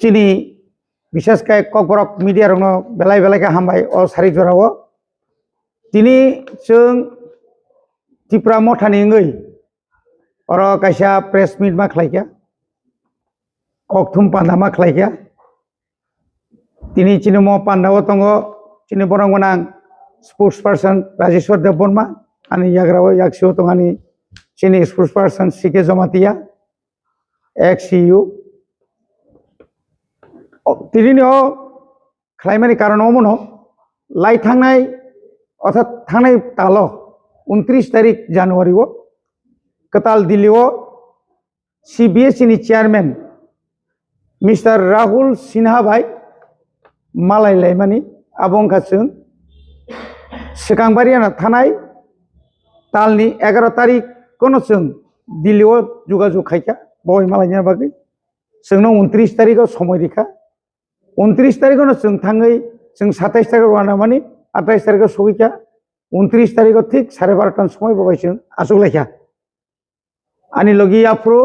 চিনি বিশেষকৈ ককবরক মিডিয়া রং বেলায় বেলায় হামবাय अ सारि जराव তিনি जों ত্রিপুরা मथानि ngै अर कायसा प्रेस मिट मा खालायखा ककथुम पान्दा मा खालायखा তিনি চিনি म पान्दाव दङ चिनि बरं गोनां स्पोर्ट्स पार्सन राजेश्वर देवबर्मा आनि याग्राव यागसिव दं आनि चिनि स्पोर्ट्स पार्सन सिके जमातिया एक्स सीयू তিনি खालायमानि कारण मनो लाई थांनाय अर्थात थांनाय ताल 29 तारिख जानुवारी कताल दिल्ली सीबीएसई नि चेयरमैन मिस्टर राहुल सिन्हा भाई मालाय लायमानि आबंखाजों सिगांबारियाना थानाय तालनि 11 तारिख कोनो जों दिल्लीयाव जुगाजुग खायखा बय मालायनि बागै जोंनो 29 तारिखआव समय रेखा 29 तारिखआवनो जों थाङै जों 27 तारिखआव राना मानि 28 तारिखआव सहैखा 29 तारिखआव ठीक 12:30 समय बाबाय जों आसुगलायखा आनि लगी आफ्रो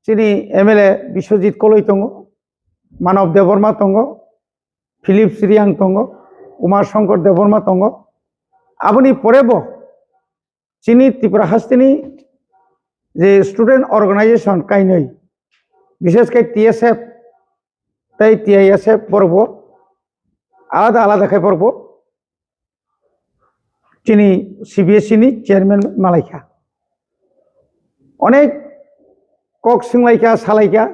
चिनि एमएलए विश्वजित कलई दङ मानव देवबर्मा दङ फिलिप श्रीआं दङ उमा शंकर देवबर्मा दङ आबनि परेबो चिनि त्रिपुरा हास्तिनि जे स्टूडेंट अर्गेनाइजेशन काइनै विशेषकर टीएसएफ ताई टीआईएसएफ बरब आलादा आलादा खाय बरब चिनि सीबीएसई नि चेयरमैन मालायखा अनेक कक सोंलायखा सालायखा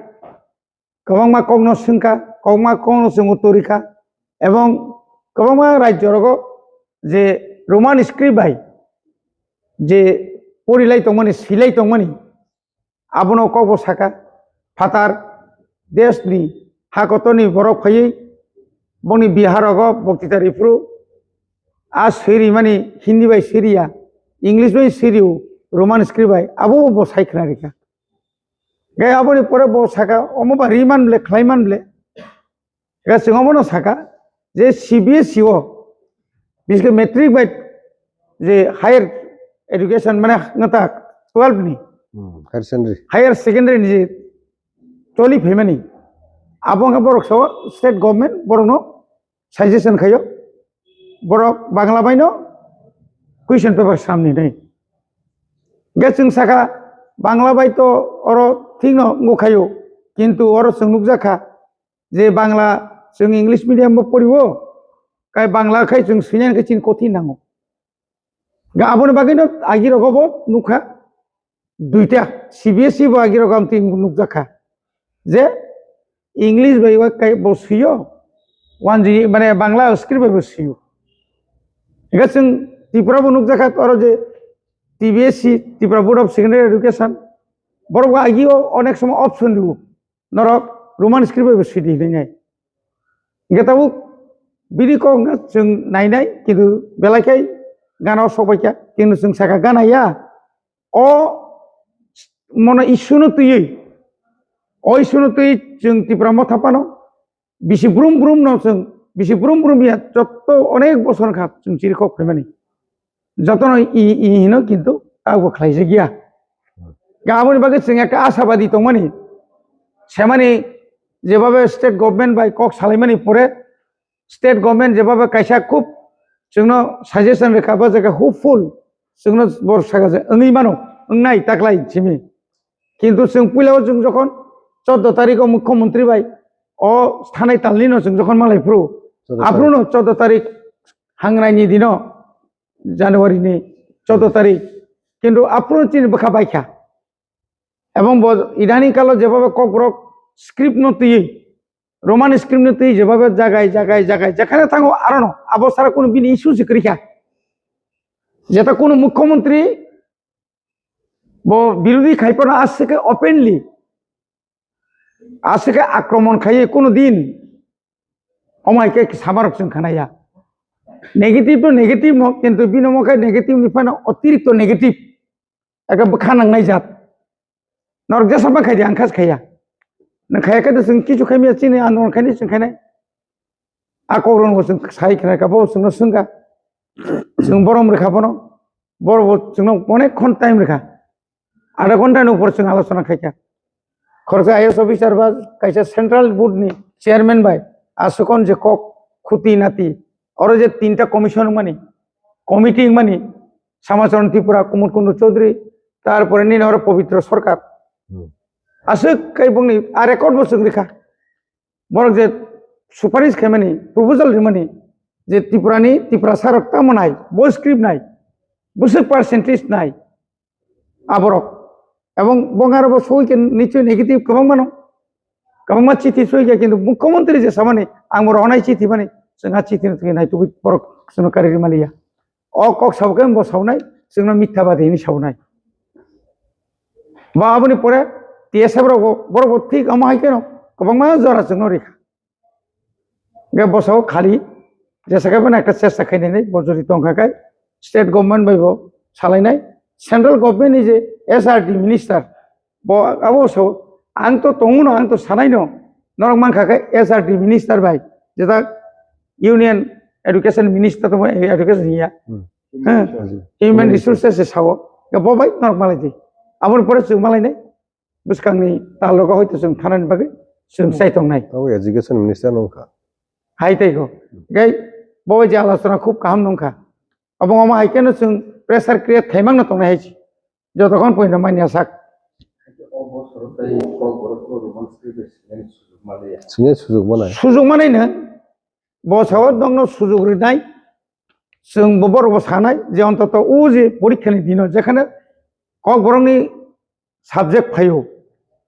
गोबांमा ककनो सोंखा ककमा ककनो जों उत्तरिखा एवं गोबांमा राज्य रगो जे रोमान स्क्रिप्ट बाय जे परिलाय दंमोन सिलाय दंमोन आबनो कबो साका फातार देशनि हाकतनि बरफ फैयै बनि बिहारगो बक्तितारिफ्रु आ सिरि माने हिंदी बाय सिरिया इंग्लिश बाय सिरिउ रोमान स्क्रिप्ट बाय आबो बो सायखना रेखा गे आबनि परे बो साका अमबा रिमान ब्ले क्लाइमान ब्ले गे सिंगमनो साका जे सीबीएसई ओ बिसके मैट्रिक बाय जे हायर एजुकेशन माने ngata 12 नि हायर सेकेंडरी नि जे टोली फेमनी आबंगा बरक सो स्टेट गवर्नमेंट बरनो सजेशन खायो बरक बांग्ला बायनो क्वेश्चन पेपर सामने नै गेसिं साका बांग्ला बाय तो और ठीक न गखायो किंतु और संनुक जाखा जे बांग्ला जों इंग्लिश मीडियम में पढ़िबो काय बांग्ला खाय जों सिनाय खाय चिन कथि नांगो गाबोन बागैनो आगिरगबो नुखा दुइटा सीबीएसई बो आगिरगम ति नुक जाखा जे इंग्लिश बायवा काय बसियो वन जी माने बांग्ला स्क्रिप्ट बाय बसियो गसिं त्रिपुरा बो नुक जाखा और जे TBSE Tripura board of secondary education बरगो आगियो अनेक समय ऑप्शन दिबो नरक रोमान स्क्रिप्ट बाय बसिदि नङै गेताबो बिदि को जों नायनाय किन्तु बेलायखाय गानाव सबायखा किन्तु जों साका गानाया अ मने इसुनो तुयै अ इसुनो तुयै जों त्रिपुरा मथापानो बिसि ब्रुम ब्रुम न जों बिसि ब्रुम ब्रुम या जत्त अनेक बसर खा जों चिरखौ फैमानि जतन इ हिनो किन्तु आगो खालायजे गैया गाबोन बागै जों एक आशाबादी दंमानि सेमानि जेबाबे स्टेट गवर्नमेंट बाय कक सालायमानि परे स्टेट गवर्नमेंट जेबाबे कायसा खूब जोंनो सजेशन रेखाबा जगह होपफुल जोंनो बरसागा ओंगै मानो ओंनाय ताकलाय जिमि किन्तु जों पुलाव जों जखन 14 तारिखआव मुख्यमंत्री बाय अ थानाय तालनिनो जों जखन मालायफ्रु आफ्रुनो 14 तारिख हांनायनि दिनो जानुवारिनि 14 तारिख किन्तु आफ्रुनो चिन बखा बायखा एवं इदानी कालो जेबाबे ककरक स्क्रिप्ट नतुयै रोमान स्क्रिप्ट नतुयै जेबाबे जागाय जागाय जागाय जेखाने थांगो आरो आबो सारा कोनो बिनि इस्यू सिकरिखा जेता कोनो मुख्यमंत्री बो विरोधी खाइपना आजसे के ओपनली आज के आक्रमण खाइए कोनो दिन अमाय के सामारक जों खानाया नेगेटिव तो नेगेटिव न किन्तु बिनमखाय नेगेटिव निफाय अतिरिक्त नेगेटिव एक बखानांनाय जात नर जेसाबा खायदि आंखास खाया न खायाखै जों किछु खायमिया चिनि आन्दोलन खायनि जों खायनाय आकरन जों साय खायखाबो जों सोंगा जों बरम रेखाबनो बरबो जों अनेक खन टाइम रेखा आधा घंटा ऊपर जों आलोचना खायखा खरसा आईएएस अफिसार बा कैसे सेंट्रल बोर्ड नि चेयरमैन भाई आसुकन जे कक खुती नाती और जे 3टा कमिशन मानी कमिटी मानी समाचरण त्रिपुरा कुमुद कुंड चौधरी तारपरे नि और पवित्र सरकार आसु कै बुंनि आ रेकर्ड बसुं रेखा बरक जे सुपारिश खामानि प्रपोजल रिमानि जे त्रिपुरानि त्रिपुरा सारकता मनाय बय स्क्रिप्ट नाय बुसुक पार्सेंटेज नाय आबरक এবং বঙ্গারব সইকে নিশ্চয় নেগেটিভ গোबां मानो गोबां चिठी सइया किन्तु मुख्यमंत्री जे सामानि आं बर हनाय चिठी माने जोंहा चिठी थि नाय तुबि बरक सरकारि मालिया अ कक सावके बो सावनाय जोंना मिथ्याबादिनि सावनाय बा आबनि परे टीएसएफ रगो बरक ठीक आमाय केन गोबां मा जरा जोंनो रेखा गे बसाव खाली जेसेका बना একটা চেষ্টা খাইनानै बजरि दंखाखाय स्टेट गभर्नमेंट बायबो सालायनाय central government is SRT minister अवश्य आं तो तंगनो आं तो सानायनो नरक मानखाखाय एसआरटी मिनिस्टार भाई जेता यूनियन एडुकेशन मिनिस्टर तो एडुकेशन हिया ह्यूमन रिसोर्सेस सावो गबाय नरक मालायदि आबोर परे जों मालायनाय बुसखांनि तालुका हयतो जों थानायनि बागै जों सायथंनाय औ एजुकेशन मिनिस्टार नंखा हाय ताइखौ गाय बय जे आलोचना खूब गाहाम नंखा अब अमा हायकेनो जों प्रेसार क्रिएट खालामनो दंनाय हायसि जतखन पयना मानिया साक सुजुग मानेनो बसाव दंनो सुजुग रिनाय जों बरबो सानाय जे अन्तत उ जे परीक्षानि दिनाव जेखाने কক বরংনি সাবজেক্ট ফাইও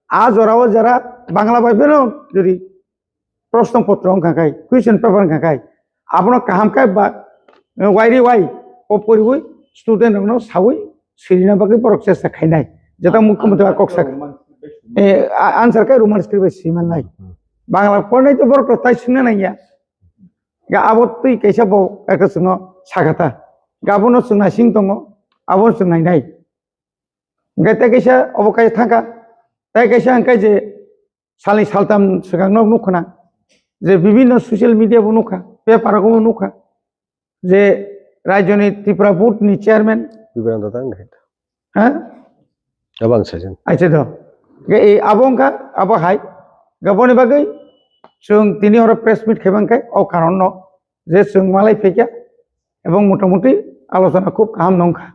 आ जराव जरा बांग्ला बाइबेनो যদি প্রশ্নপত্র অঙ্কাকাই কুয়েশন পেপার অঙ্কাকাই আপনার কাহামকাই বা वायरी वाई ओ परिबुई स्टूडेंट न सावै सिरिना बागै बरक चेष्टा खायनाय जेता मुख्यमंत्री कक्साक ए आंसर का रोमान स्क्रिप्ट सिमान नाय बांग्ला पढ़नाय तो बरक ताइ सिंना नाया गा आबो तुइ कैसा बो एक सुनो सागाता गाबोनो सुना सिं दङ आबो सुनाय नाय गते कैसा अबकाय थाका ताइ कैसा अंकाय जे सालनि सालताम सिगांनो नुखना जे विभिन्न सोशल मीडिया बो नुखा पेपारखौ नुखा जे राज्यनि त्रिपुरा बोर्डनि चेयरमैन बिबरान दाता नगै हां गोबां साजन आइसे द गे ए आबंका आबो हाय गबनि बागै जों तिनि हर प्रेस मिट खेबांखाय अ कारण न जे जों मालाय फेकिया एवं मोटामुटी आलोचना खूब गाहाम नंखा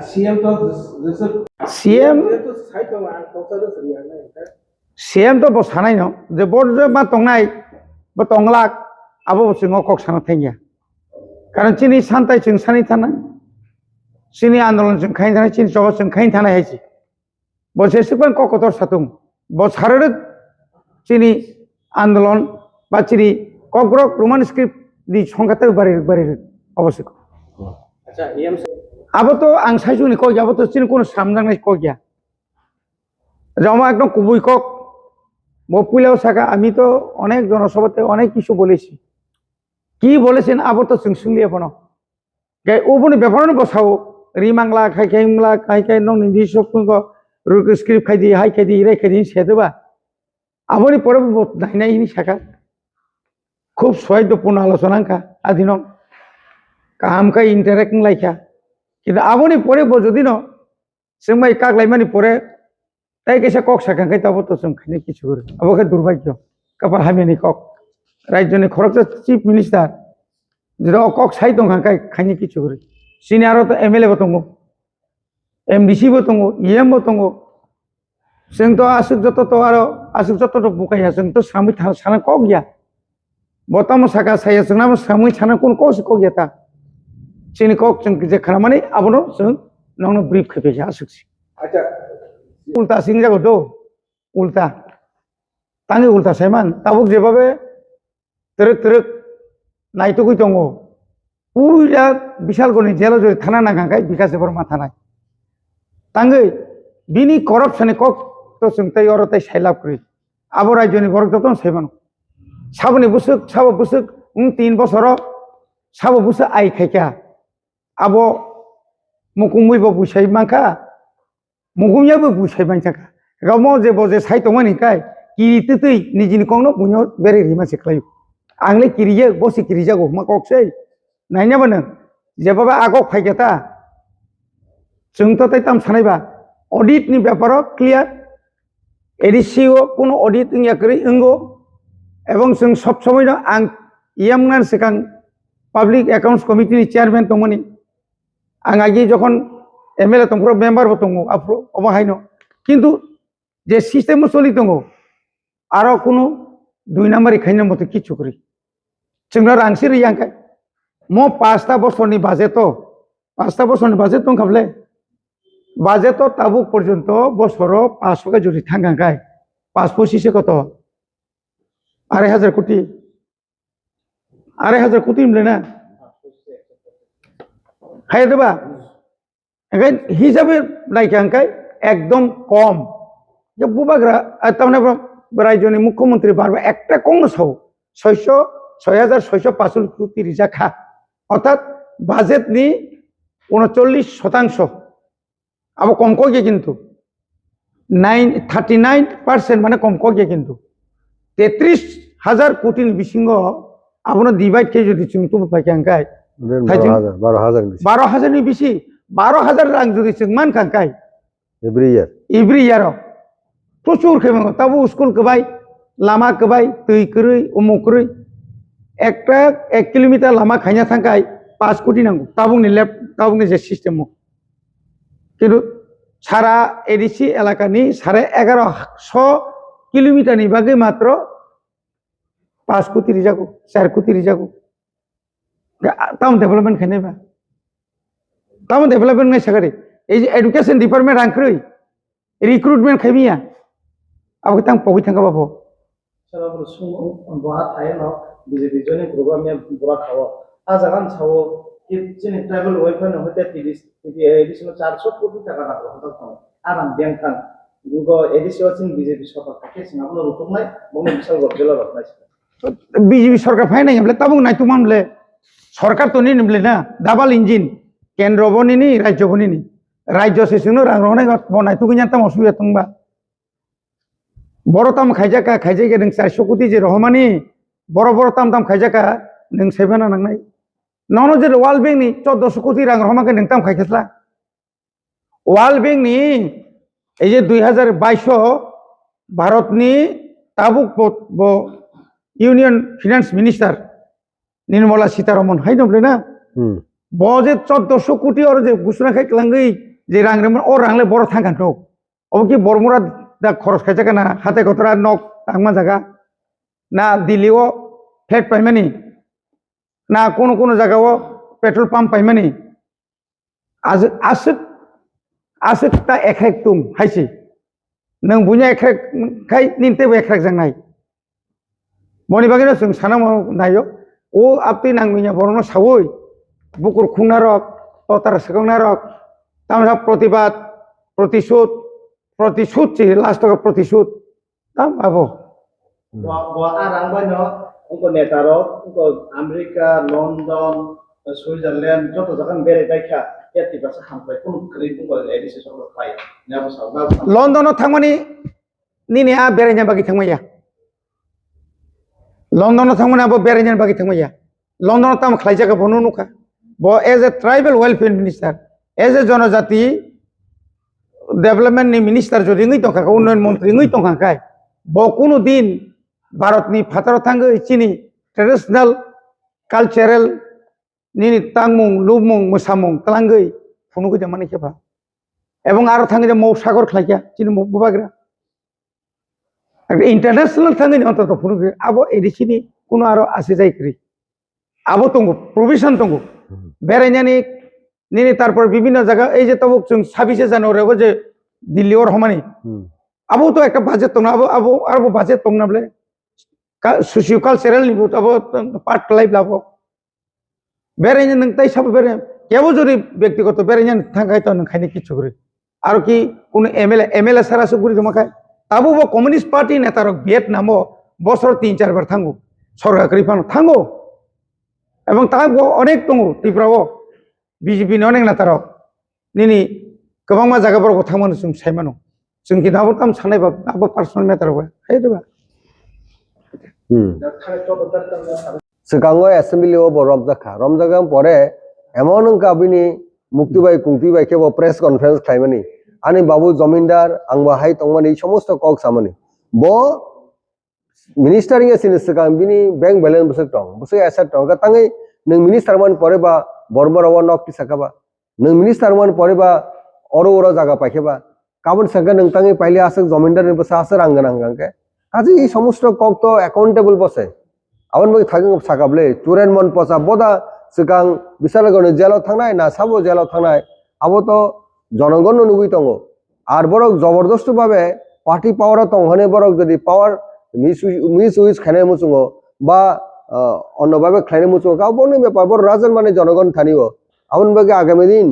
सीएम तो सीएम तो बसानाय न जे बोर्ड जे मा तंनाय बो तंगलाक आबो सिङाव कक साना थैया कारण चिनी सानताय जों सानै थाना चिनी आंदोलन जों खाइन थानाय चिनी जब जों खाइन थानाय हायसि बसेसिबां ककतर सातुं बसारे चिनी आंदोलन बा चिनी ककरक रोमान स्क्रिप्ट दि संगाते बारे बारे अवश्य अच्छा एम आबो तो आं साइजुनि कय आबो तो चिनी कोनो सामजांनाय कय जमा एकदम कुबुय कक বপুলাও সাকা আমি তো অনেক জনসভাতে অনেক কিছু বলেছি কি বলেছেন আবার তো সিংসিংলিয়া বনো গাই ওবনি ব্যাপারনো বসাও রিমাংলা খাইখাইমলা খাইখাই নং নিদি সবঙ্গ রুক স্ক্রিপ্ট খাইদি হাই খাইদি রে খাইদি সেদবা আবনি পরে নাইনাইনি সাকা খুব সহায়তাপূর্ণ আলোচনাঙ্কা আদিন কাহামকা ইন্টারেক্টিং লাইখা কিন্তু আবনি পরে যদি ন जोंमाय कागलायमानि परे ताई कैसा कक साखांखाय ताबो तो जों खायनो किछु करे अबोखाय दुर्भाग्य कपाल हामिनि कक राज्यनि खरगसा चिफ मिनिस्टार जेराव कक साइ दंखांखाय खायनो किछु करे सिनि आरो तो एमएलए बो दङ एमडीसी बो दङ ईएम बो दङ जों तो आसुक जत तो आरो आसुक जत तो बुकाया जों तो सामै साना कक गया बतम साका साया जोंना सामै साना कोन कस कक गया ता सिनि कक जों जे खालामनानै आबोनो जों नंनो ब्रीफ खेपेजा आसुकसि अच्छा उल्टा सिंह जागो तो उल्टा तांगे उल्टा साइमान ताबुक जेबाबे तरक तरक नायतो गई दङ पुरा बिशालगढ़नि जेलाव जै थाना नागांखाय बिकास बर्मा थानाय तांगे बिनि करप्शन कक तो जोंथाय अरताय साइलाब करि आबो राज्यनि बरक जतन साइमान साबनि बुसुक साबो बुसुक 3 बছर साबो बुसुक आइ खायका आबो मुकुमैबो बुसाइ माखा मुकुमयाबो बुसाइ मानसाका गावमो जे बजे साइतमानि काय किरितै निजिनि कंनो बुनो बेरे रिमासे खलायो आंले किरिजे बसे किरिजागो मा ककसै नायनाबो नों जेबाबा आगक फायगेता जोंथ' ताम सानायबा अडिटनि ब्यापाराव क्लियार एडिसिओ कोनो अडिट इंयाकरी इंगो एवं जों सब समय आं इयामनान सिगां पाब्लिक एकाउंट्स कमिटिनि चेयारमैन दंमोन आं आगे जखन एमएलए दंफ्राव मेम्बारबो दङ आफ्रो अबाहायनो किन्तु जे सिस्टेम चलि दङ आरो कोनो दुई नाम्बार इखायनो मते किछु करि जोंना रांसि रियांखाय म 5टा बोसोरनि बाजेट दंखाबले बाजेट ताबुक पर्यन्त बोसोराव 500 का जुदि थांगांखाय 525 कत 2500 कोटी 2500 कोटी मोनले ना हायदोबा एखाय हिसाबै नायखांखाय एकदम कम जे बुबाग्रा तारमाने राज्यनि मुख्यमंत्री बारबा একটা কম সাও 6645 কোটি রিজাখা অর্থাৎ বাজেটনি 39% अब कम कगे किन्तु 39% माने कम कगे किन्तु 33,000 कोटी बिसिंग आपनो डिवाइड के जुदि जों तो पाइखांखाय 12,000 नि बिसि 12,000 रां जुदि जों मान खांखाय एवरी ईयर प्रचुर खेमो ताबो स्कुल कबाय लामा कबाय दै करै उमुक करै 1 किलोमीटर लामा खायना थांखाय 5 कोटी नांगौ ताबुंनि जे सिस्टेम किन्तु सारा एडिसि एलाकानि 1150 किलोमीटर बागै मात्र 5 कोटी रिजागौ 4 कोटी रिजागौ टाउन डेभलपमेंट खायनायबा टाउन डेभलपमेंट में सगरे एजुकेशन डिपार्टमेंट आंख्रै रिक्रुटमेंट खायमिया अब तां पगै थांगा बाबो सारा सुंग बहा थायो न बीजेपी जने प्रोग्राम में बरा खाओ आ जगह छाओ कि जिने ट्राइबल वेलफेयर न होते एडिशनल 400 कोटी टाका नांगौ होता आराम बैंक थां गुगो एडिशनल सिन बीजेपी सरकार के सिंगाबो रुकनाय बंग बिसाल गबजेला रखनाय बीजेपी सरकार फायनाय हमले ताबुं नायतु मामले सरकार तो नि नमले ना डाबल इंजिन केंद्र बनिनि राज्य बनिनि राज्य सेसनो रां रनाय बनायतु गैया ताम असुबिदा तंबा बड़ ताम खायजाका खायजायगा नों 400 कोटी जे रहमानि बड़ ताम खायजाका नों सायबाना नांनाय ननो जे वर्ल्ड बैंक नि 1400 कोटी रां रहमाके नों ताम खायखेस्ला वर्ल्ड बैंक नि এই যে 2022 भारतनि ताबुक union finance minister Nirmala Sitharaman হাই নবলে না বজে 1400 কোটি और যে ঘোষণা খাইলাঙ্গै যে রাংরেমन और रांले बड़ थांगान नो अब कि बरमुरा दा खरस खायजाका ना हाते गतरा नक तांमा जागा ना दिल्लीओ फ्लेट पाइमानि ना कोनो जागाओ पेट्रोल पाम्प पाइमानि आसो ता एख्रेक तुम हायसि नों बुnya एख्रेक खाय निनतेबो एख्रेक जांनाय मनि बागैनो जों साना नायो ओ आपति नांमिया बरनो सावै बुकुर खुंना रक ततार सगंना रक तामसा प्रतिबाद प्रतिशोध ची लास्ट का प्रतिशोध ताम आबो wa arang banyo उनको नेतारो उनको अमेरिका लंदन स्विट्जरलैंड जतो जगन बेरे बायखा याति बासा हामबाय कोन क्रि बुंगो एडिसि सरकार फाय नाबो सावबा लंदन थांमानि निने आ बेरायना बागि थांमाया लंदन थांमानि आबो बेरायना बागि थांमाया लंदन ताम खायजाका बनो नुखा बो as a tribal welfare minister as a जनजाति डेवलपमेंट नि मिनिस्टार जदि ngै तंखा उन्नयन मंत्री ngै तंखाय बो कोनो दिन भारतनि फाताराव थांगो इचिनि ट्रेडिशनल कालचारेल निनि तांमुं लुमुं मोसामुं तलांगै फुनुगै माने खेबा एवं आरो थांगै मौ सागर खायखा चिनि मौ बुबाग्रा इंटरनेशनल थांगै अंतत फुनुगै आबो एडिसिनि कोनो आरो आसे जायक्रि आबो तंगो प्रोविजन तंगो बेरायनानि निनि तारपर विभिन्न जायगा এই যে तबुक जों 26 জানুয়ারিयाव जे दिल्ली और हमानि आबो तो एक बाजेट तंग आबो बाजेट तंग नाबले सोशियो कालचारेल नि आबो पार्ट लाइफ लाबो बेरायनो नों ताइ सब बेराय केबो जरि व्यक्तिगत बेरायनो थांगाय त नों खायनि किछु गरि आरो कि कोनो एमएलए सारासो गुरि जमाखाय आबो कम्युनिस्ट पार्टी नेतार ভিয়েতনামও বছর 3-4 বার थांगो सरकार फानो थांगो এবং ताबो अनेक दङ त्रिपुराओ बीजेपी नि अनेक नेतार निनि गोबां जायगाफोराव थांमानो जों सायमानो जों कि दाबो ताम सानायबा आबो पार्सनेल मेटार बा हायदोबा सिगाङाव एसेम्बलियाव रमजाखा परे एमन काबिनी मुक्तिबाई कुंतिबाई के प्रेस कॉन्फ्रेंस खालामनि ani babu jomindar angba hai tongmani somosto kok samani bo minister inge sini sekam bini bank balance busuk tong busuk asset tong katangi neng minister man pore ba borbor awa nok ti sakaba neng minister man pore ba oro oro jaga paikeba kabon sanga neng tangi paile asuk jomindar ni basa asur angan angangke kaji ei somosto kok to accountable bose abon bagi thaging sakable turen mon posa boda sekang bisalagone jelo thangnai na sabo jelo thangnai abo to জনগণ নবুই তঙ্গ আর বরক জবরদস্ত ভাবে party পাওয়ার তংহনে বরক যদি পাওয়ার miss উইস খানে মুচুঙ্গ বা অন্যভাবে খাইনে মুচুঙ্গ কাবনি ব্যাপার বড় রাজন মানে জনগণ থানিব আমন বাগে আগামী দিন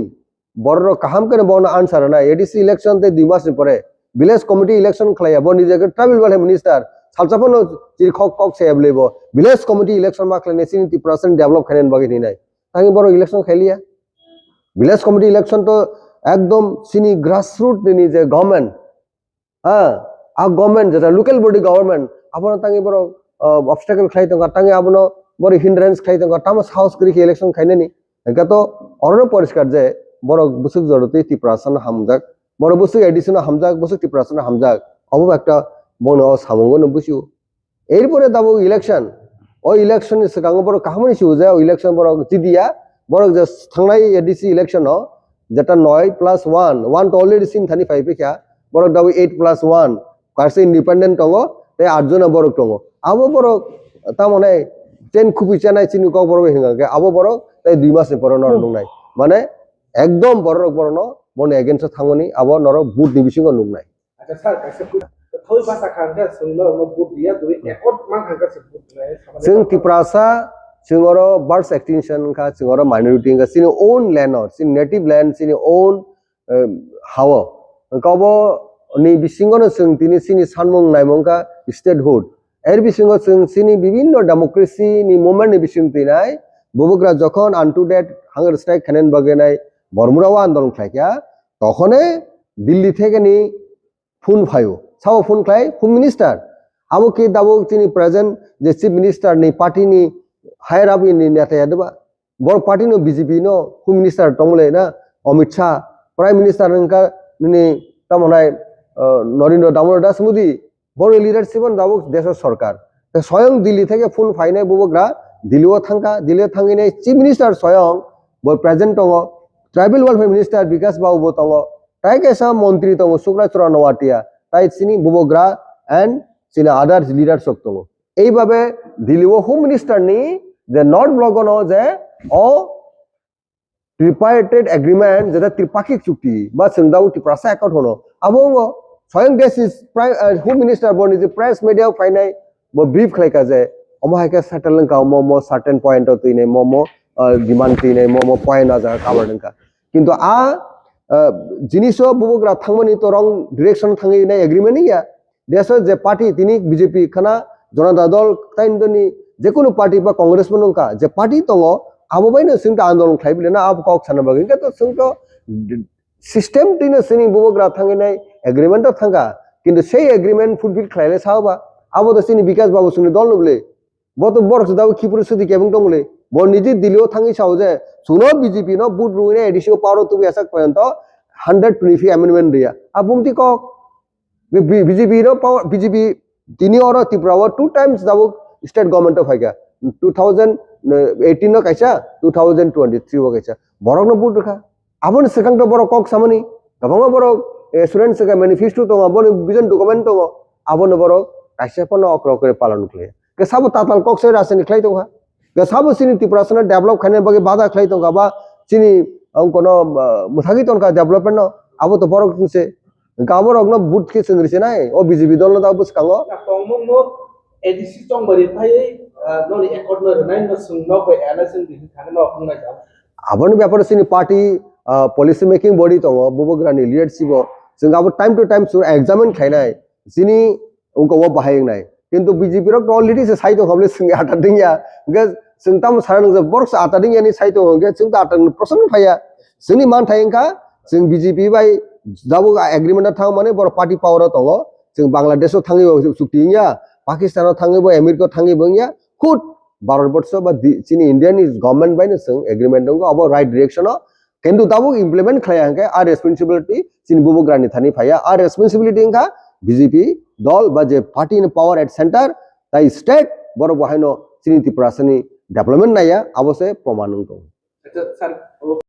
বড় কাহাম কেন বন আনসার না এডিসি ইলেকশন তে 2 মাস পরে ভিলেজ কমিটি ইলেকশন খাইয়া বন নিজেকে ট্রাভেল বলে মিনিস্টার সালচাপন চির কক কক সেব লইব ভিলেজ কমিটি ইলেকশন মা খাইনে 90% ডেভেলপ খাইনে বাগে নি নাই তাই বড় ইলেকশন খাইলিয়া ভিলেজ কমিটি ইলেকশন তো একদম চিনি গ্রাসরুট নিনি যে গভর্নমেন্ট হ্যাঁ আর গভর্নমেন্ট যেটা লোকাল বডি গভর্নমেন্ট আপনার তাঙ্গে বড় অবস্টাকেল খাই তঙ্গা তাঙ্গে আপনার বড় হিন্ড্রেন্স খাই তঙ্গা তাম সাহস করি ইলেকশন খাইনে নি এটা তো অরণ্য পরিষ্কার যে বড় বুসুক জড়তে ত্রিপুরাসন হামজাক বড় বুসুক এডিশন হামজাক বুসুক ত্রিপুরাসন হামজাক অবব একটা বন সামঙ্গন বুঝিও এরপরে দাবো ইলেকশন ওই ইলেকশন সিগাং বড় কাহামনি সিউ যে ইলেকশন বড় জিদিয়া বড় যে থাংনাই এডিসি ইলেকশন যেটা 9+1 তো অলরেডি সিন থানি পাইবে কিয়া বড় দাবি 8+1 কারসে ইন্ডিপেন্ডেন্ট টঙ্গ তাই 8 জন বড় টঙ্গ আবো বড় তা মনে 10 খুবই চানাই চিনি ক বড় হিঙ্গাকে আবো বড় তাই 2 মাসে পর নর নাই মানে একদম বড় বড় ন বনে এগেইনস্ট থাঙ্গনি আবো নর বুট ডিভিশন নুক নাই আচ্ছা স্যার কাছে থই ভাষা খানকে সুন্দর বুট দিয়া দুই একট মান খানকে বুট নাই जों ত্রিপুরাসা जोंरो बर्ड्स एक्सटिंक्शन का जोंरो माइनॉरिटी का सिनी ओन लैंड और सिनी नेटिव लैंड सिनी ओन हावो कबो नि बिसिंगनो जों तिनि सिनी सानमुं नायमुं का स्टेटहुड एर बिसिंगो जों सिनी विभिन्न डेमोक्रेसी नि मूवमेंट नि बिसिं तिनाय बुबुग्रा जखन आनटू डेट हांगर स्ट्राइक खानेन बगेनाय बरमुरावा आंदोलन खायका तखने दिल्ली থেকে নি फुन फायो साव फुन खाय फुन मिनिस्टार आबो के दाबो तिनि प्रेजेंट जे चीफ मिनिस्टार नि पार्टी नि हायर अप इन नेता यादवा बड़ पार्टी नो बीजेपी नो होम मिनिस्टर टंगले ना अमित शाह प्राइम मिनिस्टर का नि तमनाय नरेंद्र दामोदर दास मोदी बड़ लिडारशिप दाबो देश सरकार स्वयं दिल्ली থেকে फुन फाइनाय बुबग्रा दिल्लीओ थांगिनाय चीफ मिनिस्टर स्वयं बड़ प्रेजेंट टंग ट्राइबल वेलफेयर मिनिस्टर विकास बाबू टंग ताई कैसा मंत्री टंग सुक्राचरा नवाटिया ताई सिनी बुबग्रा एंड सिना अदार्स लिडार्स टंग এইভাবে দিল্লীও হোম মিনিস্টার নি যে নট ব্লগন যে অ ট্রিপার্টেড এগ্রিমেন্ট যেটা ত্রিপাক্ষিক চুক্তি বা সিংদাউ ত্রিপ্রাসা একাউন্ট হনো আবং স্বয়ং দেশ হোম মিনিস্টার বনি যে প্রেস মিডিয়া ফাইনাই ব ব্রিফ খাইকা যে অমহাইকা সেটেলন কা মম সার্টেন পয়েন্ট তুইনে মম ডিমান্ড তুইনে মম পয়েন্ট আজা কাবারনকা কিন্তু আ জিনিসও বুবগ্রা থাংমনি তো রং ডিরেকশন থাঙ্গি নাই এগ্রিমেন্ট ইয়া দেশ যে পার্টি তিনি বিজেপি খানা জনতা দল তাইনদনি যে কোনো পার্টি বা কংগ্রেস মনকা যে পার্টি দङ আবো বাইनो सिंता आंदोलन खाइबले ना अब कक साना बगे तो सिंतो सिस्टेम तिनो सिनि बुबग्रा थांगिनाय एग्रीमेंट थांगा किन्तु सेई एग्रीमेंट फुलफिल खाइले सावबा आबो तो सिनि विकास बाबू सुनि दल नबले बतो बरस दाव खिपुर सुदि केबं दंले ब निजि दिल्लीओ थांगि साव जे सुनो बीजेपी नो बुट रुइने एडिसिओ पावर तु एसाक पर्यंत 125 अमेंडमेंट दिया आबुंति कक बीजेपी नो पावर बीजेपी তিনি और त्रिपुरा 2 टाइम्स दाबो स्टेट गवर्नमेंट ऑफ हाइगा 2018 नो काइसा 2023 वो काइसा बरक नो बुट रखा आबन सेकांग तो बरक कक सामनी गबंग बरक एश्योरेंस का मैनिफेस्टो तो आबन विजन डॉक्यूमेंट तो आबन बरक काइसा पन अक्र करे पालन खले के साबो ताताल कक से रासनि खलाई तो के साबो सिनि त्रिपुरा सना डेवलप खाने बगे बाधा खलाई तो बा सिनि अंकनो मुथागी तनका डेवलपमेंट आबो तो बरक से गाबर अग्न बुट के संग्रिसे नाय ओ बीजेपी दल दा बुस कांगो तंगमु नो एडिसि तंग बरि फाय नो एकॉर्ड नो नाय नो सुंग बे एनासन दिखि थाने नो अपना जा आबन व्यापार सिनि पार्टी पॉलिसी मेकिंग बॉडी तंग बुबग्रानि लीडरशिप जों आबो टाइम टू टाइम सु एग्जामिन खाइनाय सिनि उनको वो बाहायनाय किंतु बीजेपी रो ऑलरेडी से साइड खबले सिंग आटा दिंया गे जों ताम सारन जे बरस आटा दिंयानि साइड होगे जों आटा प्रसन्न फाया जोंनि मान थायंका जों बीजेपी बाय जाबो एग्रीमेंट थांग माने बर पार्टी पावर दङ जों बांलादेशआव थाङो चुक्तिया पाकिस्तानाव थाङोबो आमेरिकायाव थाङोबो या खुद भारतबर्ष बा चिनि इंडियानि गवर्नमेंट बायनो जों एग्रीमेंट दङ अब राइट डाइरेक्शनाव কিন্তু তাবো ইমপ্লিমেন্ট খায়া হাঙ্কে আর রেসপন্সিবিলিটি চিনি বুবুগ্রানি থানি ফায়া আর রেসপন্সিবিলিটি হাঙ্কা বিজেপি দল বা যে party in power at centre তাই স্টেট বড় বাহাইনো চিনি ত্রিপুরাসনি ডেভেলপমেন্ট নাইয়া আবশ্যে প্রমাণ দं আচ্ছা স্যার